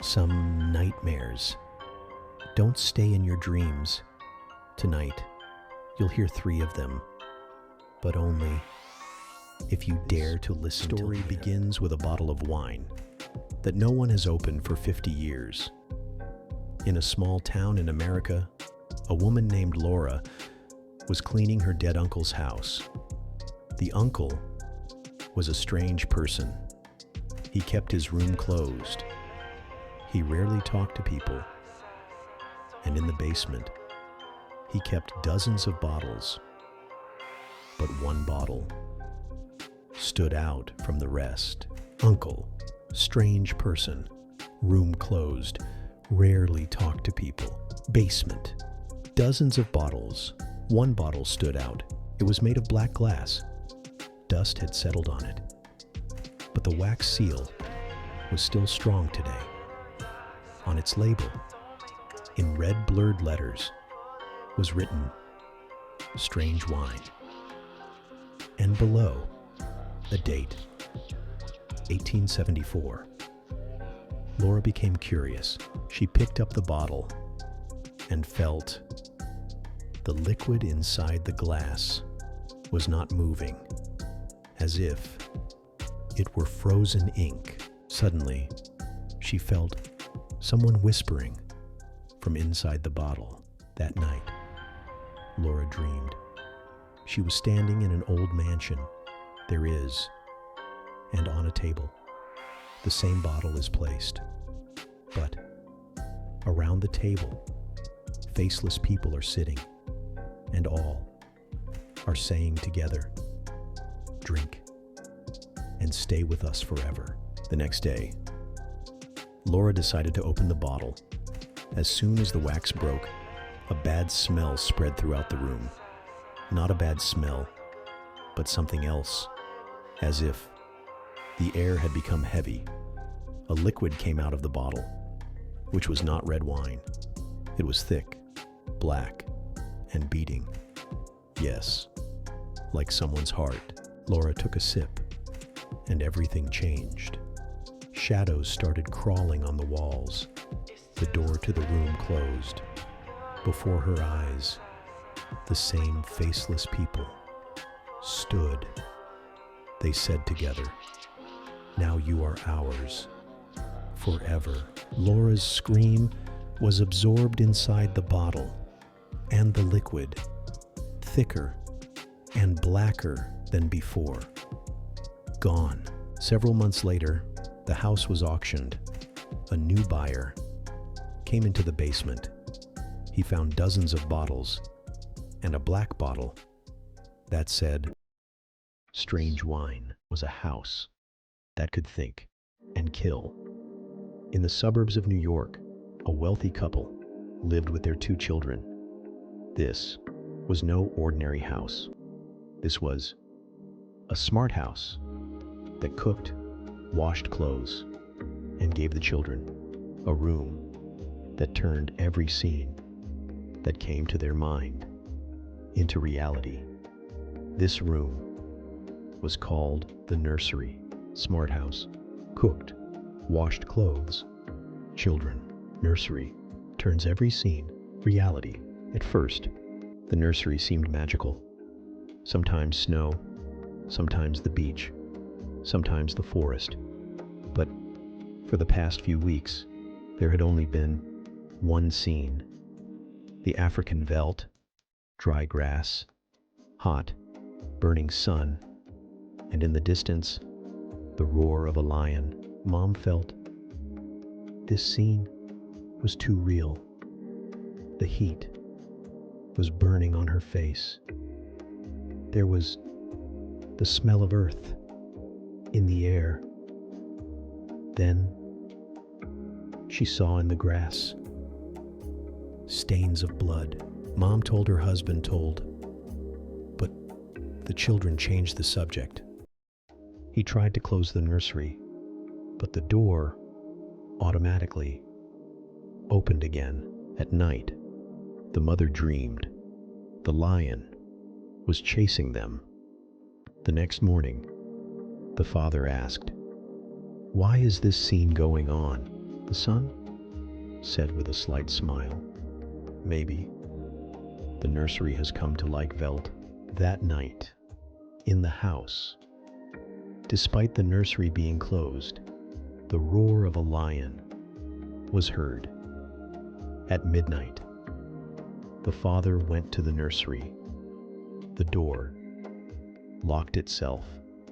some nightmares. Don't stay in your dreams. Tonight, you'll hear 3 of them, but only if you dare to listen. The story begins with a bottle of wine that no one has opened for 50 years. In a small town in America, a woman named Laura was cleaning her dead uncle's house. The uncle was a strange person. He kept his room closed. He rarely talked to people. And in the basement, he kept dozens of bottles. But one bottle stood out from the rest. Uncle, strange person, room closed, rarely talked to people. Basement, dozens of bottles. One bottle stood out. It was made of black glass. Dust had settled on it, but the wax seal was still strong today. On its label, in red blurred letters, was written, "Strange Wine." And below, a date, 1874. Laura became curious. She picked up the bottle and felt the liquid inside the glass was not moving, as if it were frozen ink. Suddenly, she felt someone whispering from inside the bottle. That night, Laura dreamed. She was standing in an old mansion. There is, and on a table, the same bottle is placed. But around the table, faceless people are sitting, and all are saying together, "Drink and stay with us forever." The next day, Laura decided to open the bottle. As soon as the wax broke, a bad smell spread throughout the room. Not a bad smell, but something else, as if the air had become heavy. A liquid came out of the bottle, which was not red wine. It was thick, black, and beating. Yes, like someone's heart. Laura took a sip, and everything changed. Shadows started crawling on the walls. The door to the room closed. Before her eyes, the same faceless people stood. They said together, "Now you are ours, forever." Laura's scream was absorbed inside the bottle, and the liquid, thicker and blacker than before, gone. Several months later, the house was auctioned. A new buyer came into the basement. He found dozens of bottles and a black bottle that said, "Strange Wine." Was a house that could think and kill. In the suburbs of New York, a wealthy couple lived with their 2 children. This was no ordinary house. This was a smart house that cooked, washed clothes, and gave the children a room that turned every scene that came to their mind into reality. This room was called the nursery. Smart house, cooked, washed clothes, children, nursery, turns every scene reality. At first, the nursery seemed magical. Sometimes snow, sometimes the beach, sometimes the forest. But for the past few weeks, there had only been one scene. The African veldt, dry grass, hot, burning sun, and in the distance, the roar of a lion. Mom felt this scene was too real. The heat was burning on her face. There was the smell of earth in the air. Then she saw in the grass stains of blood. Mom told her husband but the children changed the subject. He tried to close the nursery, but the door automatically opened again. At night, the mother dreamed the lion was chasing them. The next morning, the father asked, "Why is this scene going on?" The the son said with a slight smile. Maybe. The nursery has come to like veldt. That night, in the house, despite the nursery being closed, the roar of a lion was heard. At midnight, the father went to the nursery. The door locked itself.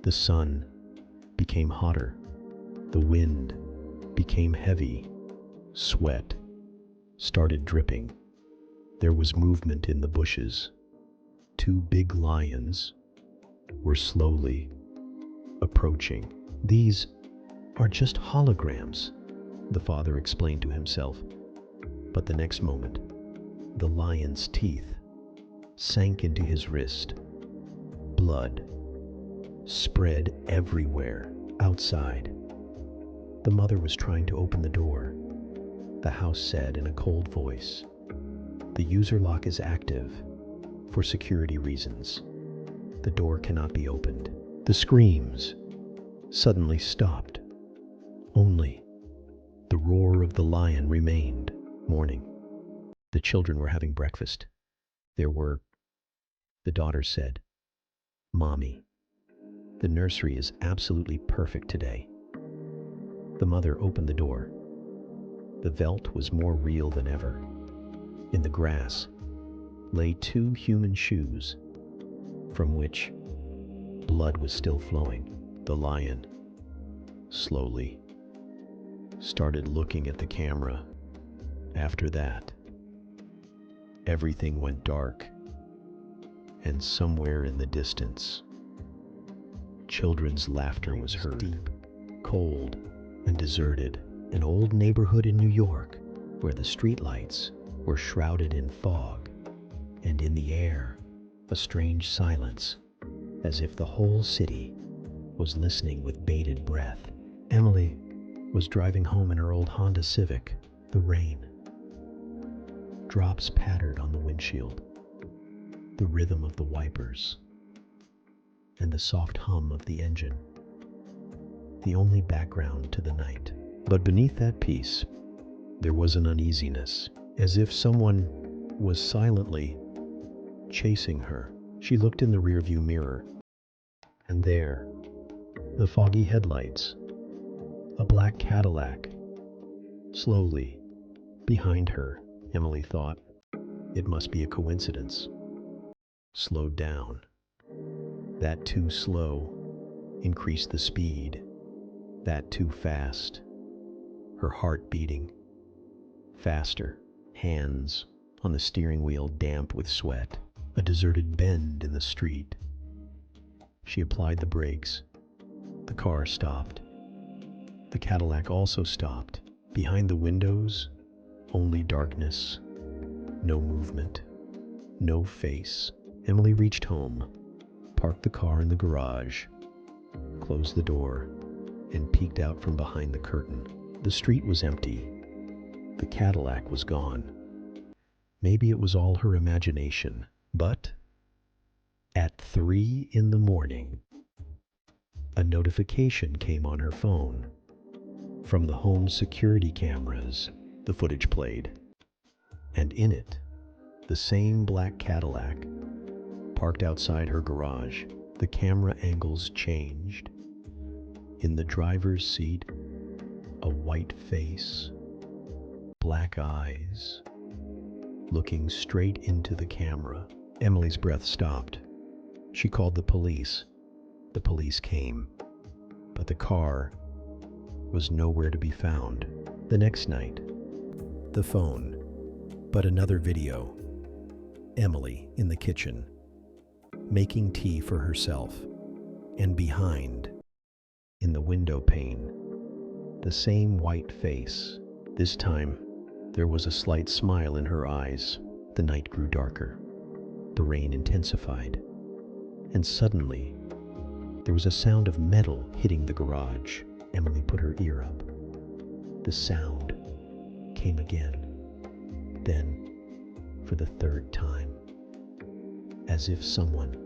The sun became hotter. The wind became heavy. Sweat started dripping. There was movement in the bushes. Two big lions were slowly approaching. These are just holograms, the father explained to himself. But the next moment, the lion's teeth sank into his wrist. Blood spread everywhere. Outside, the mother was trying to open the door. The house said in a cold voice, "The user lock is active for security reasons. The door cannot be opened." The screams suddenly stopped. Only the roar of the lion remained. Morning. The children were having breakfast. The daughter said, "Mommy, the nursery is absolutely perfect today." The mother opened the door. The veldt was more real than ever. In the grass lay two human shoes, from which blood was still flowing. The lion slowly started looking at the camera. After that, everything went dark, and somewhere in the distance, children's laughter was heard. Deep, cold, and deserted. An old neighborhood in New York, where the streetlights were shrouded in fog, and in the air, a strange silence, as if the whole city was listening with bated breath. Emily was driving home in her old Honda Civic. The rain. Drops pattered on the windshield. The rhythm of the wipers and the soft hum of the engine. The only background to the night. But beneath that peace, there was an uneasiness, as if someone was silently chasing her. She looked in the rearview mirror, and there, the foggy headlights, a black Cadillac, slowly behind her. Emily thought, it must be a coincidence. Slowed down. That too slow increased the speed. That too fast. Her heart beating faster. Hands on the steering wheel damp with sweat. A deserted bend in the street. She applied the brakes. The car stopped. The Cadillac also stopped. Behind the windows, only darkness. No movement. No face. Emily reached home, parked the car in the garage, closed the door, and peeked out from behind the curtain. The street was empty. The Cadillac was gone. Maybe it was all her imagination. But at 3 in the morning, a notification came on her phone. From the home security cameras, the footage played. And in it, the same black Cadillac, parked outside her garage. The camera angles changed. In the driver's seat, a white face, black eyes, looking straight into the camera. Emily's breath stopped. She called the police. The police came, but the car was nowhere to be found. The next night, the phone, but another video. Emily in the kitchen, making tea for herself, and behind, in the window pane, the same white face. This time, there was a slight smile in her eyes. The night grew darker. The rain intensified. And suddenly, there was a sound of metal hitting the garage. Emily put her ear up. The sound came again. Then, for the third time, as if someone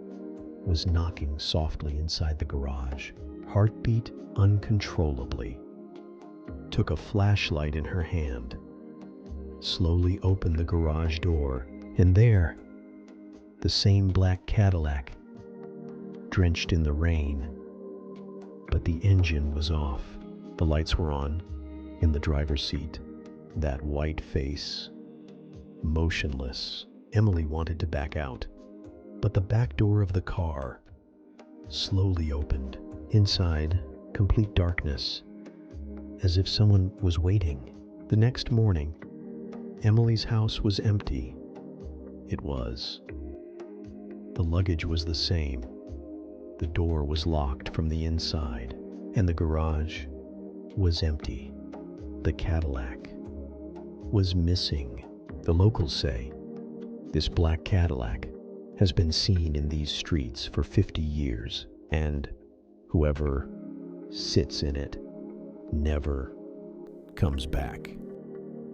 was knocking softly inside the garage. Heartbeat uncontrollably. took a flashlight in her hand, slowly opened the garage door, and there, the same black Cadillac, drenched in the rain. But the engine was off. The lights were on. In the driver's seat, that white face, motionless. Emily wanted to back out, but the back door of the car slowly opened. Inside, complete darkness, as if someone was waiting. The next morning, Emily's house was empty. It was. The luggage was the same. The door was locked from the inside, and the garage was empty. The Cadillac was missing. The locals say this black Cadillac has been seen in these streets for 50 years, and whoever sits in it never comes back.